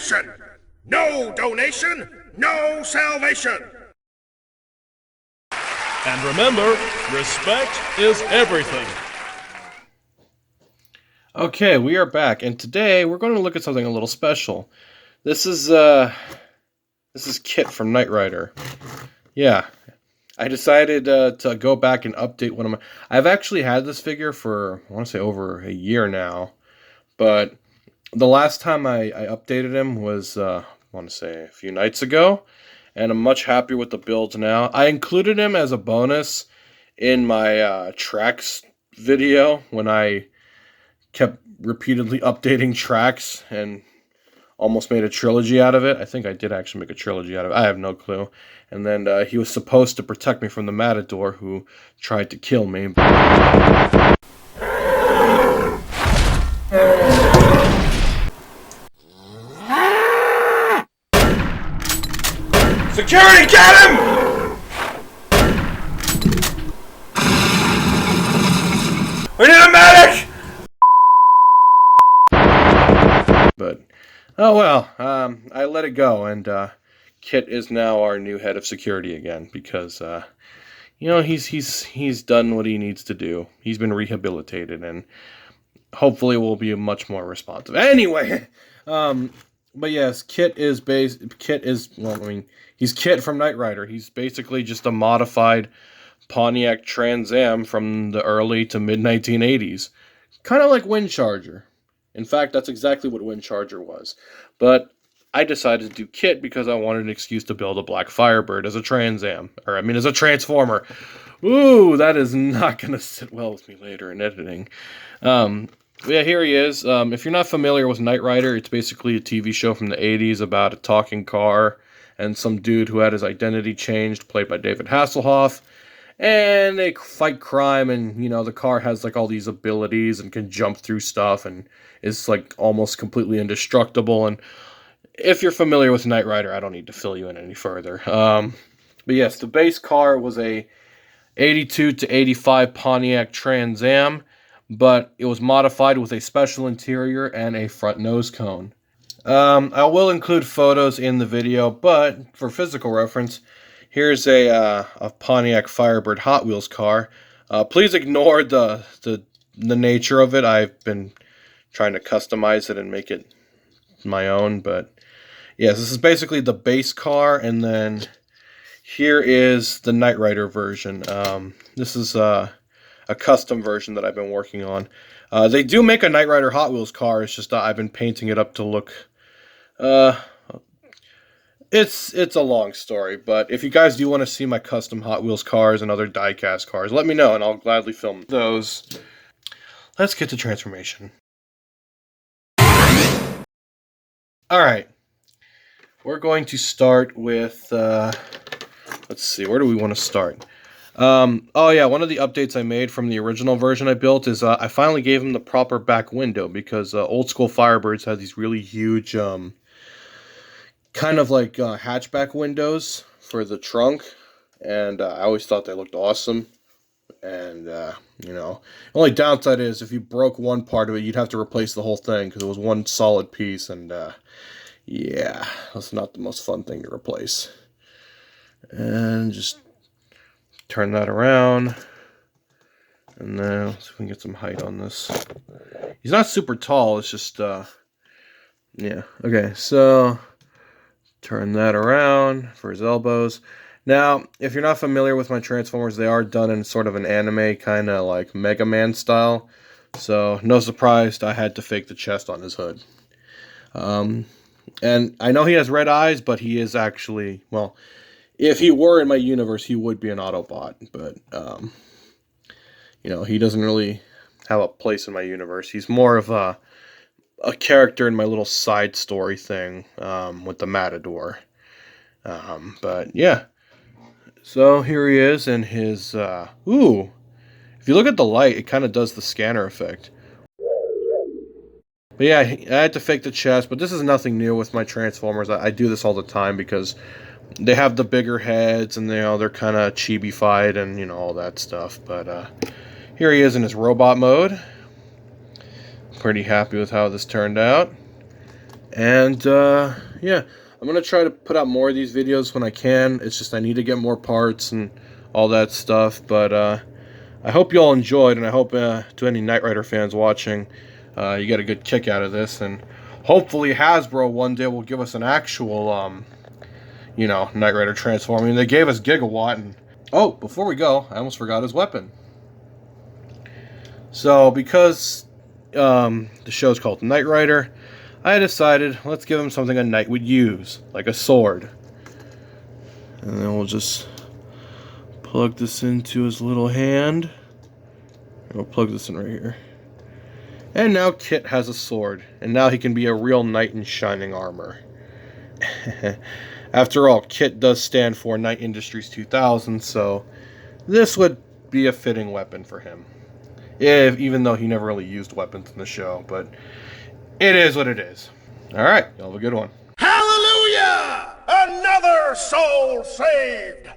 nation! No donation, no salvation! And remember, respect is everything. Okay, we are back, and today we're going to look at something a little special. This is Kitt from Knight Rider. Yeah, I decided to go back and update one of my... I've actually had this figure for, I want to say, over a year now, but the last time I updated him was, I want to say, a few nights ago, and I'm much happier with the build now. I included him as a bonus in my tracks video when I kept repeatedly updating tracks and almost made a trilogy out of it. I think I did actually make a trilogy out of it. I have no clue. And then he was supposed to protect me from the Matador, who tried to kill me. Security, get him! We need a medic! But, oh well, I let it go, and Kitt is now our new head of security again, because, you know, he's done what he needs to do. He's been rehabilitated, and hopefully will be much more responsive. Anyway, but yes, he's Kitt from Knight Rider. He's basically just a modified Pontiac Trans Am from the early to mid-1980s. Kind of like Windcharger. In fact, that's exactly what Windcharger was. But I decided to do Kitt because I wanted an excuse to build a black Firebird as a Trans Am. As a Transformer. Ooh, that is not going to sit well with me later in editing. Yeah, here he is. If you're not familiar with Knight Rider, it's basically a TV show from the 80s about a talking car and some dude who had his identity changed, played by David Hasselhoff. And they fight crime, and, you know, the car has, like, all these abilities and can jump through stuff and is, like, almost completely indestructible. And if you're familiar with Knight Rider, I don't need to fill you in any further. But yes, the base car was a 82 to 85 Pontiac Trans Am, but it was modified with a special interior and a front nose cone. I will include photos in the video, but for physical reference, here's a Pontiac Firebird Hot Wheels car. Please ignore the nature of it. I've been trying to customize it and make it my own, but yes, this is basically the base car, and then here is the Knight Rider version. This is a custom version that I've been working on. They do make a Knight Rider Hot Wheels car. It's just I've been painting it up to look. It's a long story, but if you guys do want to see my custom Hot Wheels cars and other die-cast cars, let me know, and I'll gladly film those. Let's get to transformation. Alright. We're going to start with, let's see, where do we want to start? Oh yeah, one of the updates I made from the original version I built is I finally gave him the proper back window, because old school Firebirds had these really huge, kind of like hatchback windows for the trunk, and I always thought they looked awesome. And you know, the only downside is if you broke one part of it, you'd have to replace the whole thing, because it was one solid piece, and yeah, that's not the most fun thing to replace. And just turn that around, and then let's see if we can get some height on this. He's not super tall, it's just yeah, okay, so turn that around for his elbows. Now, if you're not familiar with my Transformers, they are done in sort of an anime kind of like Mega Man style. So, no surprise, I had to fake the chest on his hood. And I know he has red eyes, but he is actually, well, if he were in my universe, he would be an Autobot. But, you know, he doesn't really have a place in my universe. He's more of a character in my little side story thing with the Matador. But yeah, so here he is in his ooh, if you look at the light, it kind of does the scanner effect. But yeah, I had to fake the chest, but this is nothing new with my Transformers. I do this all the time because they have the bigger heads, and they're kind of chibi-fied and, you know, all that stuff. But here he is in his robot mode. Pretty happy with how this turned out. And, yeah, I'm going to try to put out more of these videos when I can. It's just I need to get more parts and all that stuff. But I hope you all enjoyed, and I hope to any Knight Rider fans watching, you get a good kick out of this. And hopefully Hasbro one day will give us an actual, you know, Knight Rider transform. I mean, they gave us Gigawatt. And oh, before we go, I almost forgot his weapon. So, because the show's called Knight Rider, I decided, let's give him something a knight would use, like a sword. And then we'll just plug this into his little hand. And we'll plug this in right here. And now Kitt has a sword, and now he can be a real knight in shining armor. After all, Kitt does stand for Knight Industries 2000, so this would be a fitting weapon for him. Even though he never really used weapons in the show, but it is what it is. Alright, y'all have a good one. Hallelujah! Another soul saved!